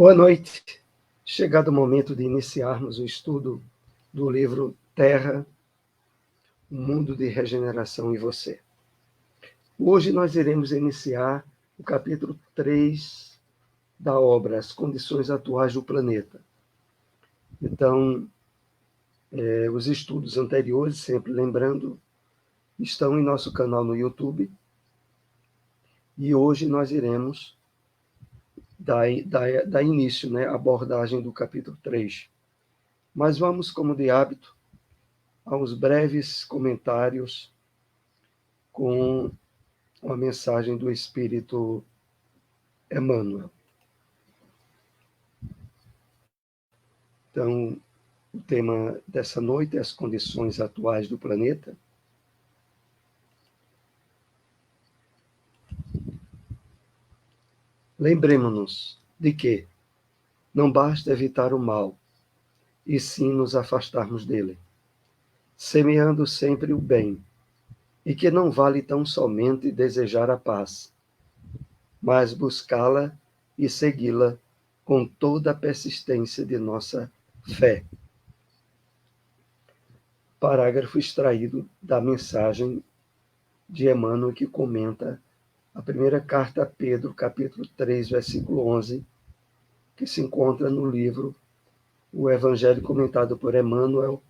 Boa noite. Chegado o momento de iniciarmos o estudo do livro Terra, o Mundo de Regeneração e Você. Hoje nós iremos iniciar o capítulo 3 da obra As Condições Atuais do Planeta. Então, os estudos anteriores, sempre lembrando, estão em nosso canal no YouTube. E hoje nós iremos dar início, à abordagem do capítulo 3. Mas vamos, como de hábito, aos breves comentários com a mensagem do Espírito Emmanuel. Então, o tema dessa noite é as condições atuais do planeta. Lembremos-nos de que não basta evitar o mal, e sim nos afastarmos dele, semeando sempre o bem, e que não vale tão somente desejar a paz, mas buscá-la e segui-la com toda a persistência de nossa fé. Parágrafo extraído da mensagem de Emmanuel, que comenta a primeira carta a Pedro, capítulo 3, versículo 11, que se encontra no livro O Evangelho comentado por Emmanuel,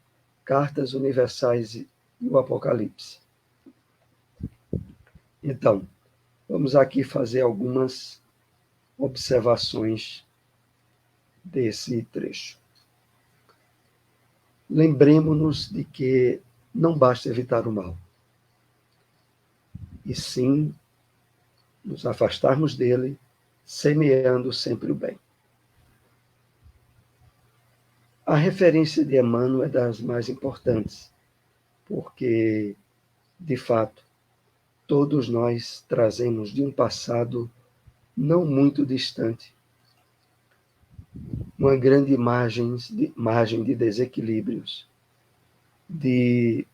Cartas Universais e o Apocalipse. Então, vamos aqui fazer algumas observações desse trecho. Lembremos-nos de que não basta evitar o mal, e sim nos afastarmos dele, semeando sempre o bem. A referência de Emmanuel é das mais importantes, porque, de fato, todos nós trazemos de um passado não muito distante uma grande margem de desequilíbrios, de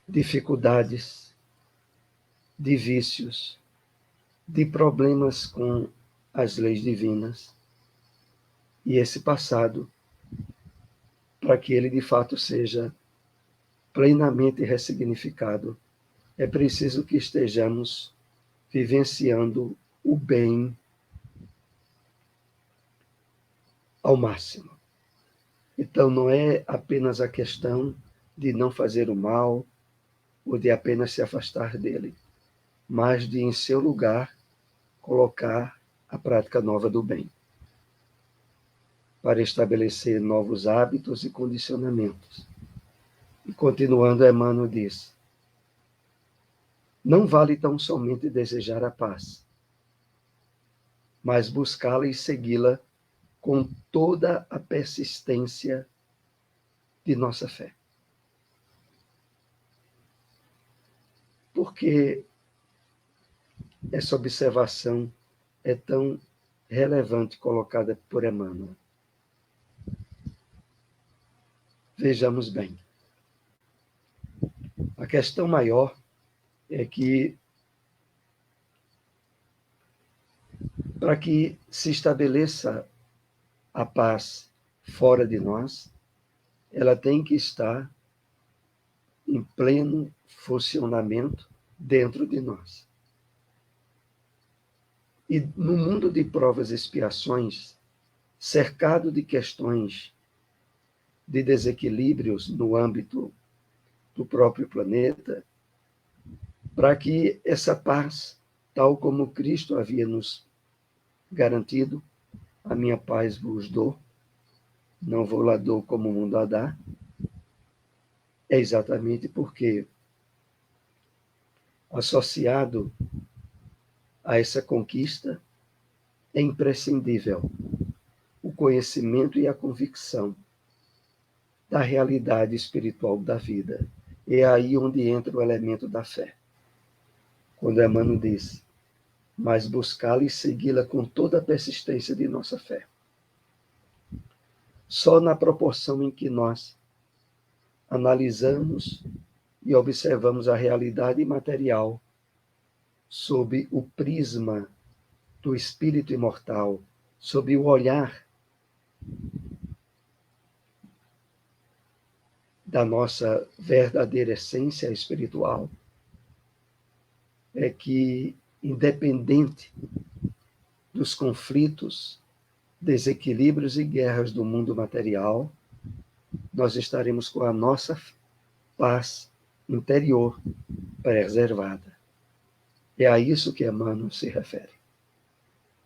dificuldades, de vícios, de problemas com as leis divinas. E esse passado, para que ele de fato seja plenamente ressignificado, é preciso que estejamos vivenciando o bem ao máximo. Então, não é apenas a questão de não fazer o mal ou de apenas se afastar dele, mas de, em seu lugar, colocar a prática nova do bem, para estabelecer novos hábitos e condicionamentos. E continuando, Emmanuel diz: não vale tão somente desejar a paz, mas buscá-la e segui-la com toda a persistência de nossa fé. Por que essa observação é tão relevante colocada por Emmanuel? Vejamos bem. A questão maior é que, para que se estabeleça a paz fora de nós, ela tem que estar em pleno funcionamento dentro de nós. E no mundo de provas e expiações, cercado de questões de desequilíbrios no âmbito do próprio planeta, para que essa paz, tal como Cristo havia nos garantido, a minha paz vos dou, não vou lá dou como o mundo a dá, é exatamente porque, associado a essa conquista, é imprescindível o conhecimento e a convicção da realidade espiritual da vida. É aí onde entra o elemento da fé. Quando Emmanuel diz: mas buscá-la e segui-la com toda a persistência de nossa fé. Só na proporção em que nós analisamos e observamos a realidade material sob o prisma do espírito imortal, sob o olhar da nossa verdadeira essência espiritual, é que, independente dos conflitos, desequilíbrios e guerras do mundo material, nós estaremos com a nossa paz interior preservada. É a isso que Emmanuel se refere.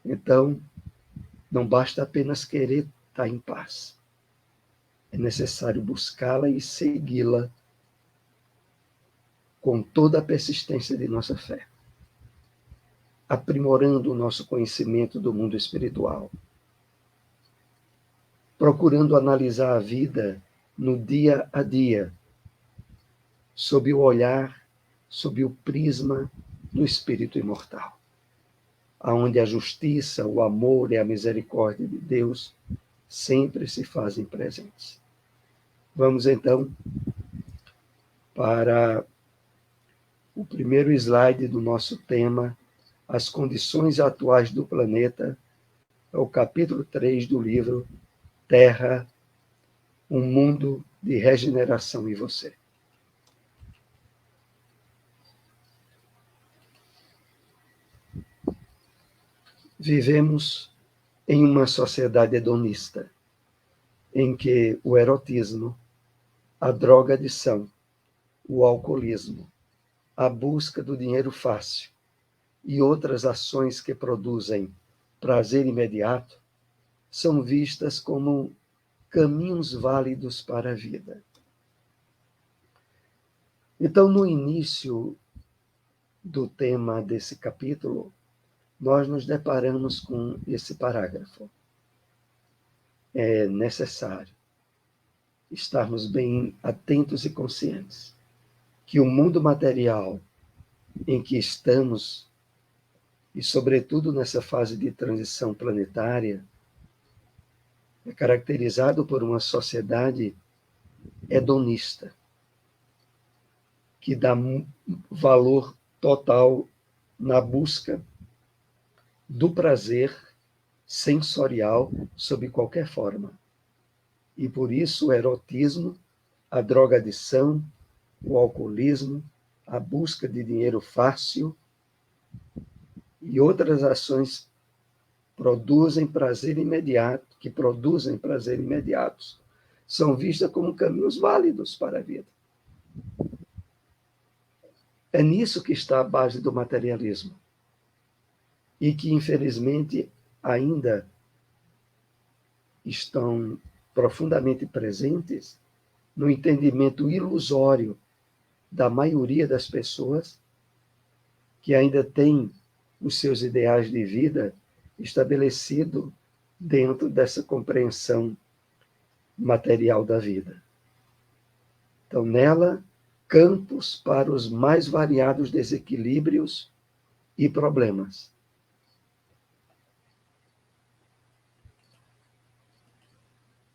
Então, não basta apenas querer estar em paz. É necessário buscá-la e segui-la com toda a persistência de nossa fé, aprimorando o nosso conhecimento do mundo espiritual, procurando analisar a vida no dia a dia, sob o olhar, sob o prisma do espírito imortal, aonde a justiça, o amor e a misericórdia de Deus sempre se fazem presentes. Vamos então para o primeiro slide do nosso tema, as condições atuais do planeta, é o capítulo 3 do livro Terra, um mundo de regeneração em você. Vivemos em uma sociedade hedonista, em que o erotismo, a drogadição, o alcoolismo, a busca do dinheiro fácil e outras ações que produzem prazer imediato são vistas como caminhos válidos para a vida. Então, no início do tema desse capítulo, nós nos deparamos com esse parágrafo. É necessário estarmos bem atentos e conscientes que o mundo material em que estamos, e sobretudo nessa fase de transição planetária, é caracterizado por uma sociedade hedonista, que dá valor total na busca do prazer sensorial sob qualquer forma. E por isso o erotismo, a drogadição, o alcoolismo, a busca de dinheiro fácil e outras ações que produzem prazer imediatos, são vistas como caminhos válidos para a vida. É nisso que está a base do materialismo. E que, infelizmente, ainda estão profundamente presentes no entendimento ilusório da maioria das pessoas que ainda têm os seus ideais de vida estabelecidos dentro dessa compreensão material da vida. Então, nela, campos para os mais variados desequilíbrios e problemas.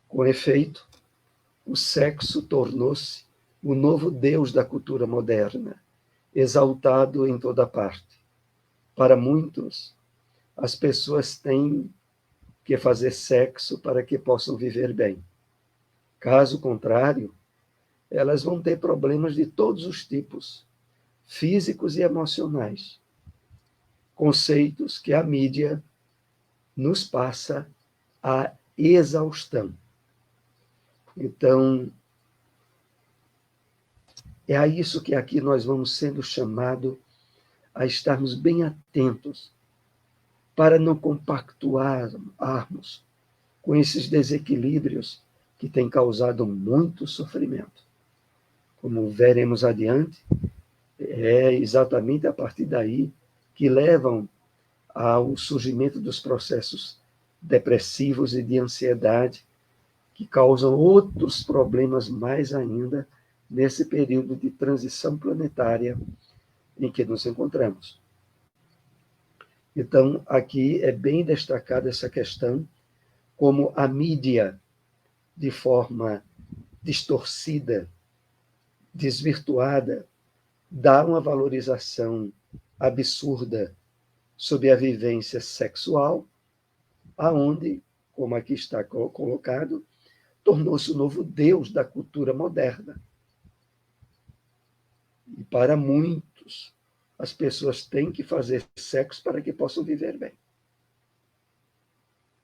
Com efeito, o sexo tornou-se o novo deus da cultura moderna, exaltado em toda parte. Para muitos, as pessoas têm que fazer sexo para que possam viver bem. Caso contrário, elas vão ter problemas de todos os tipos, físicos e emocionais. Conceitos que a mídia nos passa à exaustão. Então, é a isso que aqui nós vamos sendo chamados a estarmos bem atentos para não compactuarmos com esses desequilíbrios que têm causado muito sofrimento. Como veremos adiante, é exatamente a partir daí que levam ao surgimento dos processos depressivos e de ansiedade, que causam outros problemas mais ainda nesse período de transição planetária em que nos encontramos. Então, aqui é bem destacada essa questão, como a mídia, de forma distorcida, desvirtuada, dá uma valorização absurda sobre a vivência sexual, aonde, como aqui está colocado, tornou-se o novo Deus da cultura moderna. E para muitos, as pessoas têm que fazer sexo para que possam viver bem.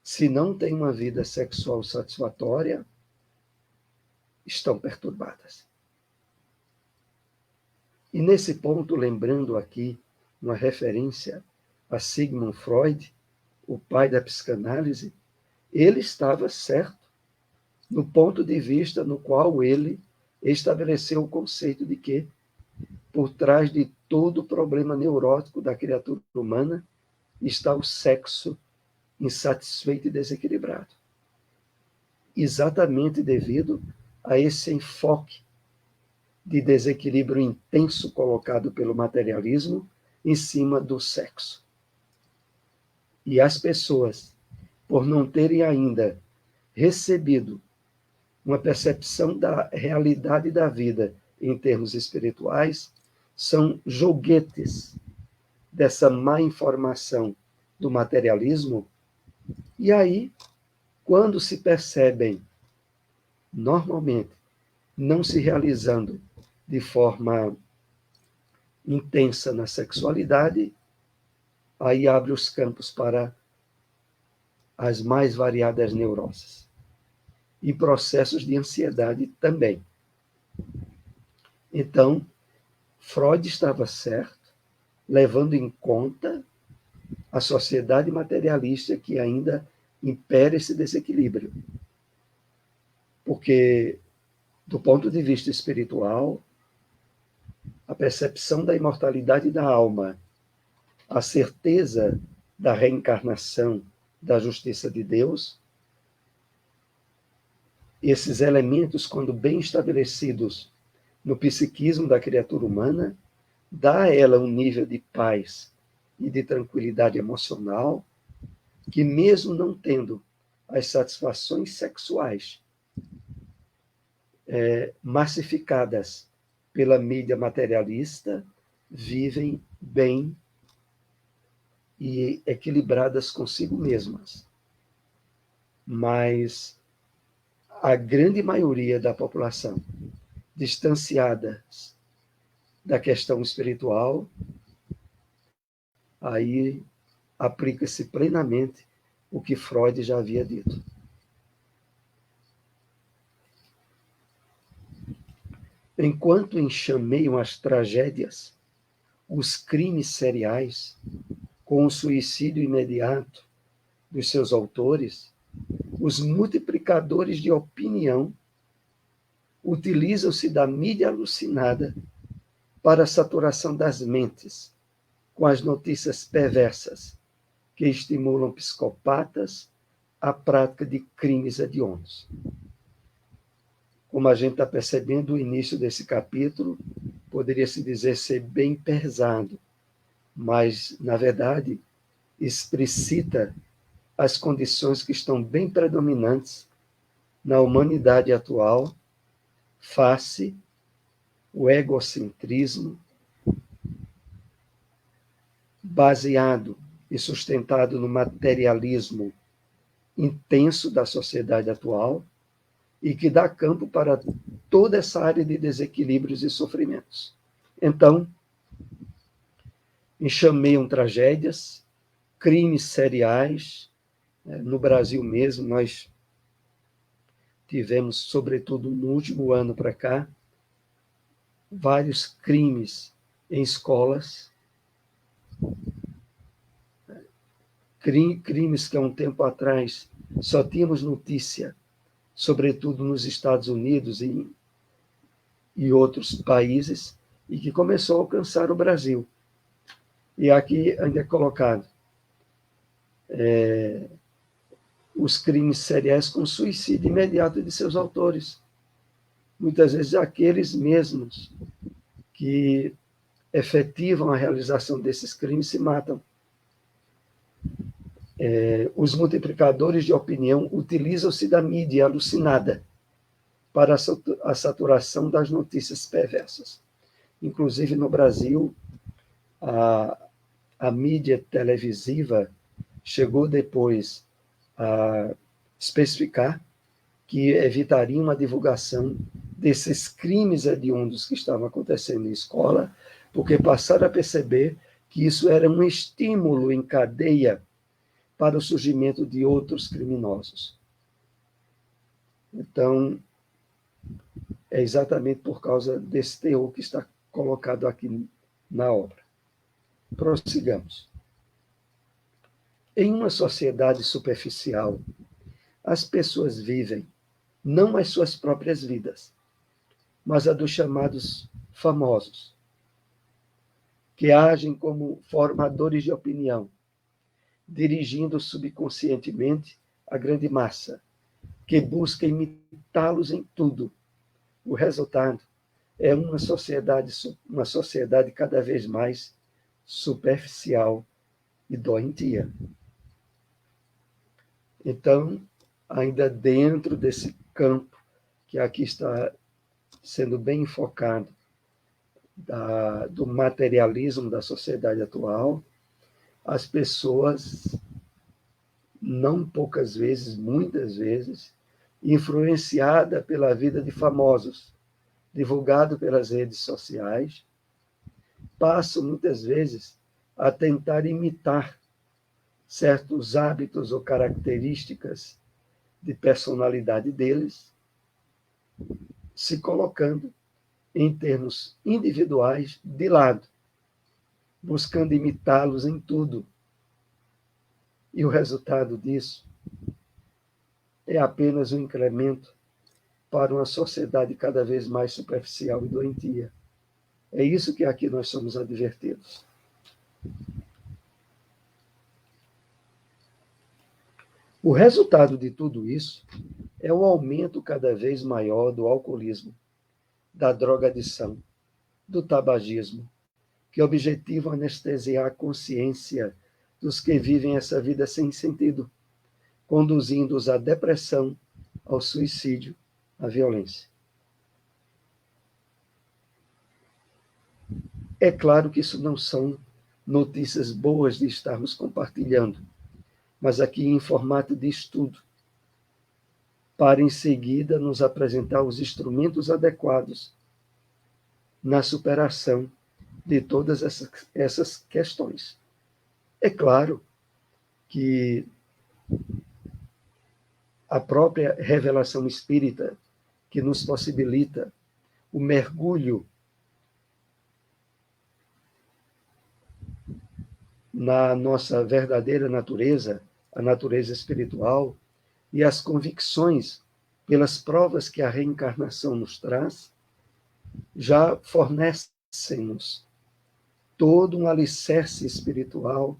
Se não têm uma vida sexual satisfatória, estão perturbadas. E nesse ponto, lembrando aqui uma referência a Sigmund Freud, o pai da psicanálise, ele estava certo no ponto de vista no qual ele estabeleceu o conceito de que, por trás de todo problema neurótico da criatura humana, está o sexo insatisfeito e desequilibrado. Exatamente devido a esse enfoque de desequilíbrio intenso colocado pelo materialismo em cima do sexo. E as pessoas, por não terem ainda recebido uma percepção da realidade da vida em termos espirituais, são joguetes dessa má informação do materialismo. E aí, quando se percebem, normalmente, não se realizando de forma intensa na sexualidade, aí abre os campos para as mais variadas neuroses e processos de ansiedade também. Então, Freud estava certo, levando em conta a sociedade materialista que ainda impera esse desequilíbrio. Porque, do ponto de vista espiritual, a percepção da imortalidade da alma, a certeza da reencarnação, da justiça de Deus, esses elementos, quando bem estabelecidos no psiquismo da criatura humana, dá a ela um nível de paz e de tranquilidade emocional que, mesmo não tendo as satisfações sexuais massificadas pela mídia materialista, vivem bem e equilibradas consigo mesmas. Mas a grande maioria da população, distanciadas da questão espiritual, aí aplica-se plenamente o que Freud já havia dito. Enquanto enxameiam as tragédias, os crimes seriais, com o suicídio imediato dos seus autores, os multiplicadores de opinião utilizam-se da mídia alucinada para a saturação das mentes com as notícias perversas que estimulam psicopatas à prática de crimes hediondos. Como a gente está percebendo, o início desse capítulo poderia-se dizer ser bem pesado, mas, na verdade, explicita as condições que estão bem predominantes na humanidade atual face o egocentrismo baseado e sustentado no materialismo intenso da sociedade atual e que dá campo para toda essa área de desequilíbrios e sofrimentos. Então, enxameiam tragédias, crimes seriais. No Brasil mesmo, nós tivemos, sobretudo no último ano para cá, vários crimes em escolas, crimes que há um tempo atrás só tínhamos notícia, sobretudo nos Estados Unidos e outros países, e que começou a alcançar o Brasil. E aqui ainda é colocado os crimes seriais com suicídio imediato de seus autores. Muitas vezes aqueles mesmos que efetivam a realização desses crimes se matam. Os multiplicadores de opinião utilizam-se da mídia alucinada para a saturação das notícias perversas. Inclusive, no Brasil, a mídia televisiva chegou depois a especificar que evitaria uma divulgação desses crimes hediondos que estavam acontecendo em escola, porque passaram a perceber que isso era um estímulo em cadeia para o surgimento de outros criminosos. Então, é exatamente por causa desse teor que está colocado aqui na obra. Prossigamos. Em uma sociedade superficial, as pessoas vivem não as suas próprias vidas, mas a dos chamados famosos, que agem como formadores de opinião, dirigindo subconscientemente a grande massa, que busca imitá-los em tudo. O resultado é uma sociedade cada vez mais superficial e doentia. Então, ainda dentro desse campo que aqui está sendo bem enfocado, do materialismo da sociedade atual, as pessoas, não poucas vezes, muitas vezes, influenciada pela vida de famosos, divulgado pelas redes sociais, passam muitas vezes a tentar imitar certos hábitos ou características de personalidade deles, se colocando em termos individuais de lado, buscando imitá-los em tudo. E o resultado disso é apenas um incremento para uma sociedade cada vez mais superficial e doentia. É isso que aqui nós somos advertidos. O resultado de tudo isso é o aumento cada vez maior do alcoolismo, da drogadição, do tabagismo, que objetivam anestesiar a consciência dos que vivem essa vida sem sentido, conduzindo-os à depressão, ao suicídio, à violência. É claro que isso não são notícias boas de estarmos compartilhando, mas aqui em formato de estudo, para em seguida nos apresentar os instrumentos adequados na superação de todas essas questões. É claro que a própria revelação espírita, que nos possibilita o mergulho na nossa verdadeira natureza, a natureza espiritual, e as convicções pelas provas que a reencarnação nos traz, já fornecem-nos todo um alicerce espiritual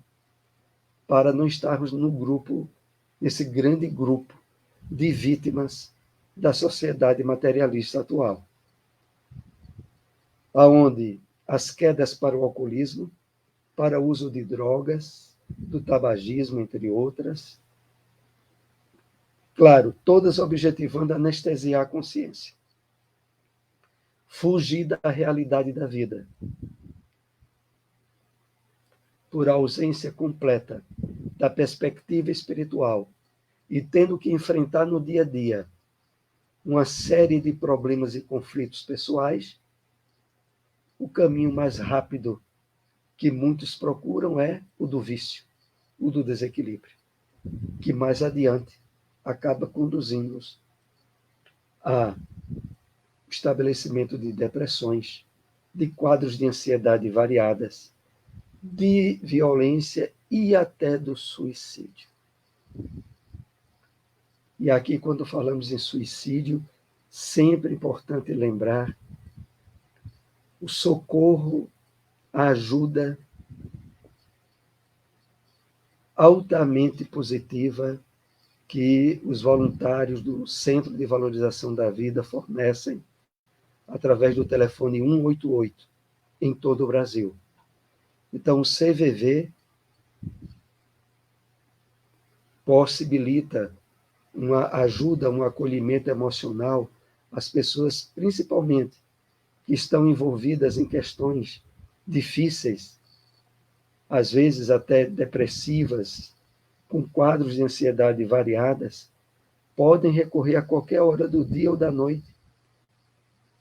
para não estarmos no grupo, nesse grande grupo de vítimas da sociedade materialista atual, aonde as quedas para o alcoolismo, para o uso de drogas, do tabagismo, entre outras, claro, todas objetivando anestesiar a consciência, fugir da realidade da vida, por ausência completa da perspectiva espiritual e tendo que enfrentar no dia a dia uma série de problemas e conflitos pessoais, o caminho mais rápido que muitos procuram é o do vício, o do desequilíbrio, que mais adiante acaba conduzindo-nos a estabelecimento de depressões, de quadros de ansiedade variadas, de violência e até do suicídio. E aqui, quando falamos em suicídio, sempre é importante lembrar o socorro, a ajuda altamente positiva que os voluntários do Centro de Valorização da Vida fornecem através do telefone 188 em todo o Brasil. Então, o CVV possibilita uma ajuda, um acolhimento emocional às pessoas, principalmente, que estão envolvidas em questões difíceis às vezes até depressivas, com quadros de ansiedade variadas, podem recorrer a qualquer hora do dia ou da noite,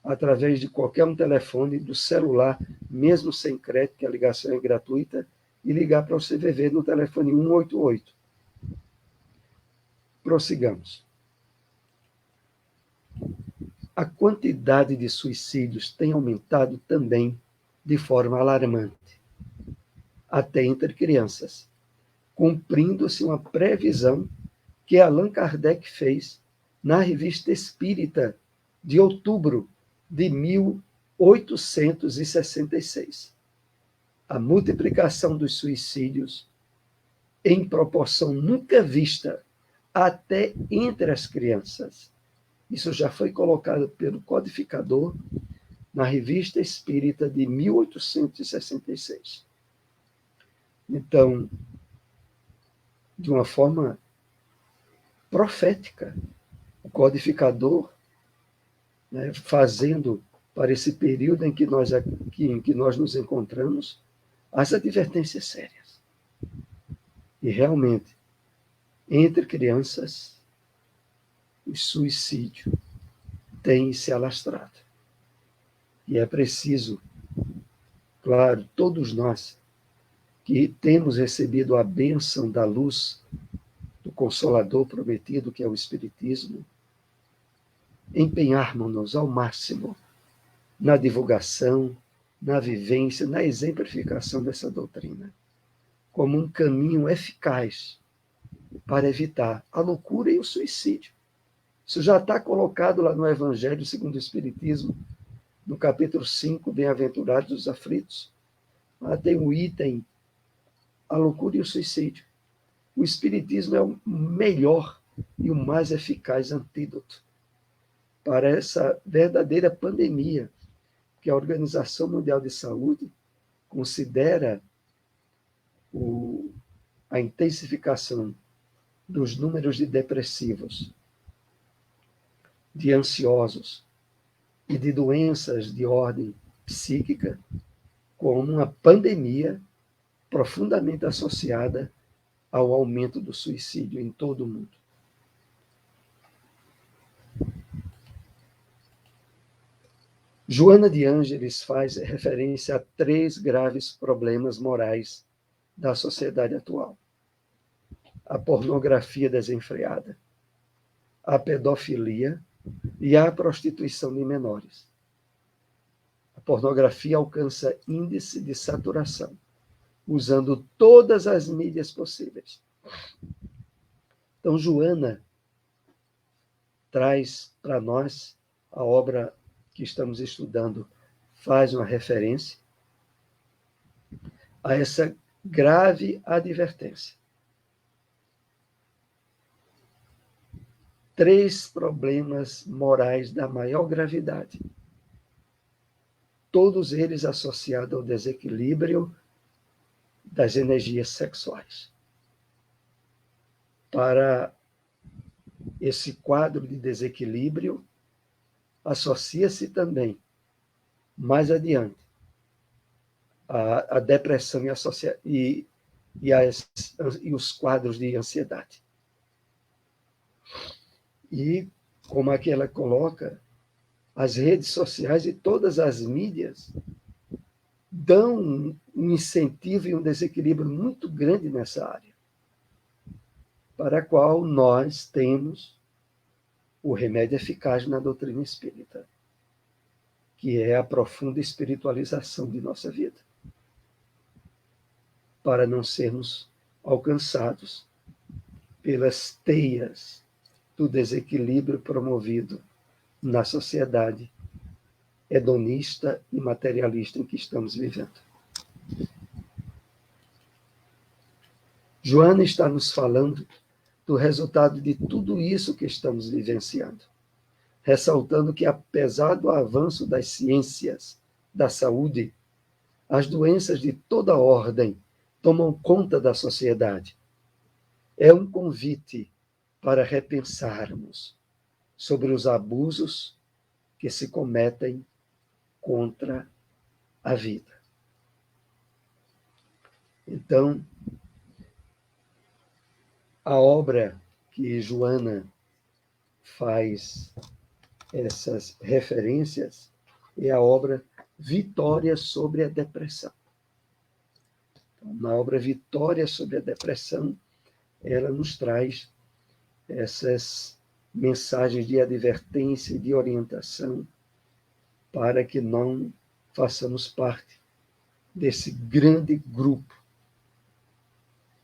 através de qualquer um telefone, do celular, mesmo sem crédito, que a ligação é gratuita, e ligar para o CVV no telefone 188. Prossigamos. A quantidade de suicídios tem aumentado também de forma alarmante, até entre crianças, cumprindo-se uma previsão que Allan Kardec fez na Revista Espírita de outubro de 1866. A multiplicação dos suicídios em proporção nunca vista até entre as crianças. Isso já foi colocado pelo codificador na Revista Espírita de 1866. Então, de uma forma profética, o codificador, né, fazendo para esse período em que nós nos encontramos, as advertências sérias. E realmente, entre crianças, o suicídio tem se alastrado. E é preciso, claro, todos nós que temos recebido a bênção da luz do Consolador prometido, que é o Espiritismo, empenharmos-nos ao máximo na divulgação, na vivência, na exemplificação dessa doutrina, como um caminho eficaz para evitar a loucura e o suicídio. Isso já está colocado lá no Evangelho segundo o Espiritismo, no capítulo 5, Bem-aventurados os aflitos. Lá tem o item, a loucura e o suicídio. O Espiritismo é o melhor e o mais eficaz antídoto para essa verdadeira pandemia que a Organização Mundial de Saúde considera a intensificação dos números de depressivos, de ansiosos e de doenças de ordem psíquica como uma pandemia profundamente associada ao aumento do suicídio em todo o mundo. Joana de Ângeles faz referência a 3 graves problemas morais da sociedade atual: a pornografia desenfreada, a pedofilia e a prostituição de menores. A pornografia alcança índice de saturação, usando todas as mídias possíveis. Então, Joana traz para nós a obra que estamos estudando, faz uma referência a essa grave advertência. 3 problemas morais da maior gravidade, todos eles associados ao desequilíbrio das energias sexuais. Para esse quadro de desequilíbrio, associa-se também, mais adiante, a depressão e os quadros de ansiedade. E, como aqui ela coloca, as redes sociais e todas as mídias dão um incentivo e um desequilíbrio muito grande nessa área, para a qual nós temos o remédio eficaz na doutrina espírita, que é a profunda espiritualização de nossa vida, para não sermos alcançados pelas teias do desequilíbrio promovido na sociedade hedonista e materialista em que estamos vivendo. Joana está nos falando do resultado de tudo isso que estamos vivenciando, ressaltando que, apesar do avanço das ciências da saúde, as doenças de toda ordem tomam conta da sociedade. É um convite para repensarmos sobre os abusos que se cometem contra a vida. Então, a obra que Joana faz essas referências é a obra Vitória sobre a Depressão. Na obra Vitória sobre a Depressão, ela nos traz essas mensagens de advertência e de orientação para que não façamos parte desse grande grupo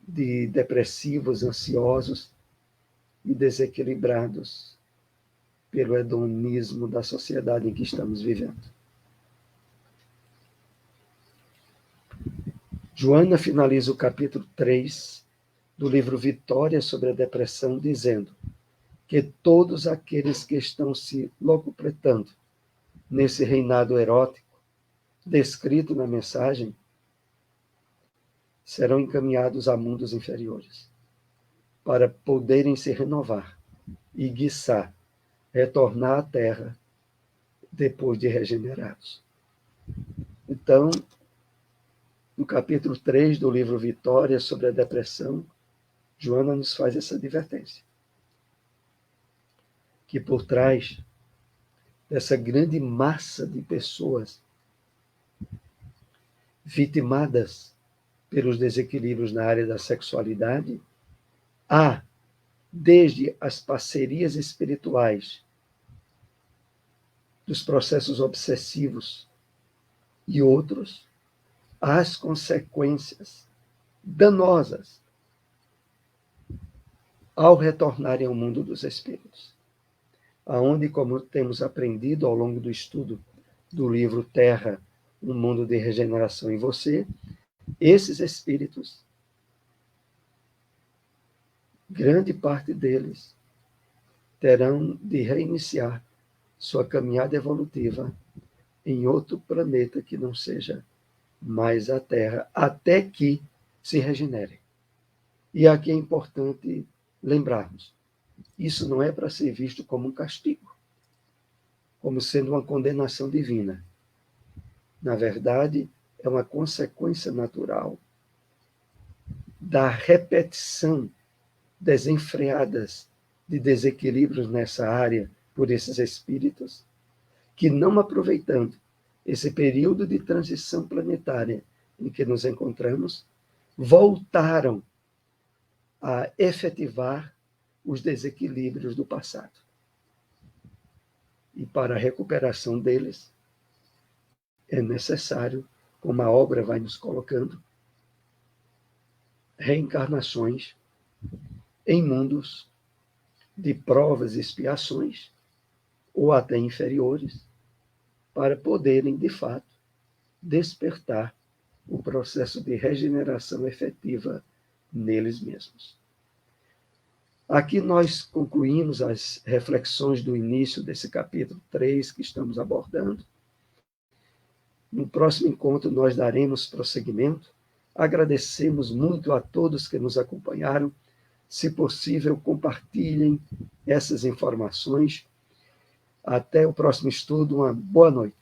de depressivos, ansiosos e desequilibrados pelo hedonismo da sociedade em que estamos vivendo. Joana finaliza o capítulo 3 do livro Vitória sobre a Depressão, dizendo que todos aqueles que estão se locupletando nesse reinado erótico, descrito na mensagem, serão encaminhados a mundos inferiores, para poderem se renovar e, quiçá, retornar à Terra depois de regenerados. Então, no capítulo 3 do livro Vitória sobre a Depressão, Joana nos faz essa advertência. Que por trás dessa grande massa de pessoas vitimadas pelos desequilíbrios na área da sexualidade, há, desde as parcerias espirituais, dos processos obsessivos e outros, as consequências danosas ao retornarem ao mundo dos espíritos, aonde, como temos aprendido ao longo do estudo do livro Terra, um mundo de regeneração em você, esses espíritos, grande parte deles, terão de reiniciar sua caminhada evolutiva em outro planeta que não seja mais a Terra, até que se regenerem. E aqui é importante lembrarmos, isso não é para ser visto como um castigo, como sendo uma condenação divina. Na verdade, é uma consequência natural da repetição desenfreadas de desequilíbrios nessa área por esses espíritos, que, não aproveitando esse período de transição planetária em que nos encontramos, voltaram a efetivar os desequilíbrios do passado. E para a recuperação deles, é necessário, como a obra vai nos colocando, reencarnações em mundos de provas e expiações, ou até inferiores, para poderem, de fato, despertar o processo de regeneração efetiva neles mesmos. Aqui nós concluímos as reflexões do início desse capítulo 3 que estamos abordando. No próximo encontro nós daremos prosseguimento. Agradecemos muito a todos que nos acompanharam. Se possível, compartilhem essas informações. Até o próximo estudo. Uma boa noite.